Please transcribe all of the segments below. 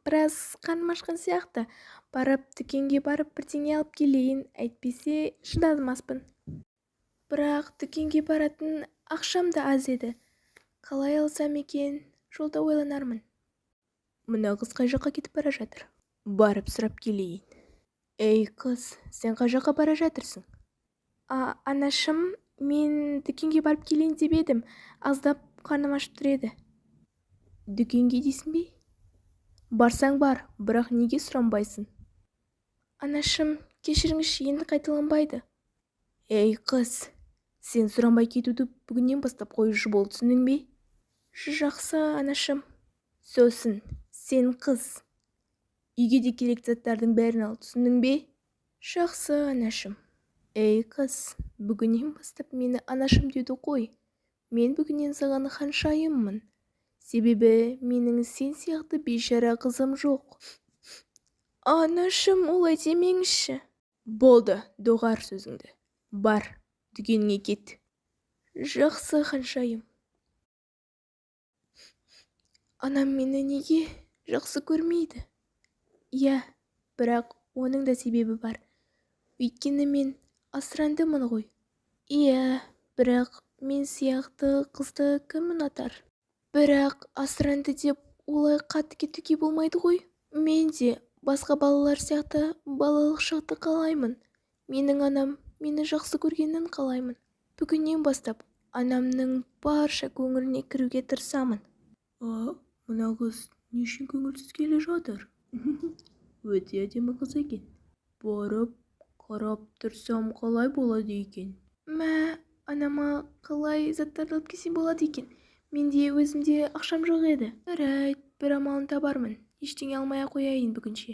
Біраз қарным ашқан сияқты. Дүкенге барып бірдеңе алып келейін, әйтпесе шыдамаспын. Бірақ дүкенге баратын ақшам да аз еді. Қалай алсам екен, жолда ойланармын. Мына қыз қай жаққа кетіп бара жатыр? Барып сұрап келейін. Ей қыз, сен қай жаққа бара жатырсың? Анашым, мен дүкенге барып келейін деп едім. Аздап қарным ашып тұр еді. Дүкенге дейсің бе? Барсаң бар, бірақ неге сұранбайсың? Анашым, кешіріңізші, енді қайталанбайды. Ей қыз, сен сұранбай кетуді бүгіннен бастап қоюшы бол, түсіндің бе? Жақсы, анашым. Сосын, сен қыз, үйге де керекті заттардың бәрін ал, түсіндің бе? Жақсы, анашым. Ей қыз, бүгіннен бастап мені анашым деуді қой. Мен бүгіннен саған ханшайыммын. Себебі менің сен сияқты бейшара қызым жоқ. Анашым, олай демеңізші. Болды, доғар сөзіңді. Бар, дүкеніңе кет. Жақсы, ханшайым. Анам мені неге жақсы көрмейді? Иә, бірақ оның да себебі бар. Өйткені мен асырандымын ғой. Иә, бірақ мен сияқты қызды кім ұнатар? Бірақ асыранды деп олай қатты кетуге болмайды ғой. Мен де басқа балалар сияқты балалық шақты қалаймын. Менің анам мені жақсы көргенін қалаймын. Бүгіннен бастап анамның барша көңіліне кіруге тырысамын. Мына қыз не үшін көңілсіз келе жатыр? Өте әдемі қыз екен. Барып, қарап тұрсам қалай болады екен? Анама қалай заттарды алып келсем болады екен? Менде өзімде ақшам жоқ еді. Жарайды, бір амалын табармын. Ештеңе алмай қояйын бүгінше.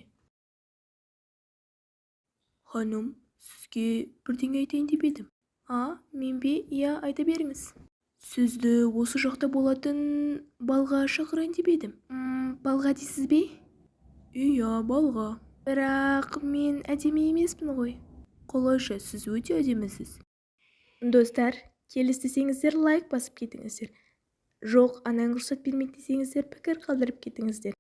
Ханым, сізге бірдеңе айтайын деп едім. Мен бе? Иә, айта беріңіз. Сізді осы жақта болатын балға шақырайын деп едім. Балға дейсіз бе? Иә, балға. Бірақ мен әдемі емеспін ғой. Қалайша, сіз өте әдемісіз. Достар, келістесеңіздер лайк басып кетіңіздер. Жоқ, анаң рұқсат бермек десеңіздер пікір қалдырып кетіңіздер.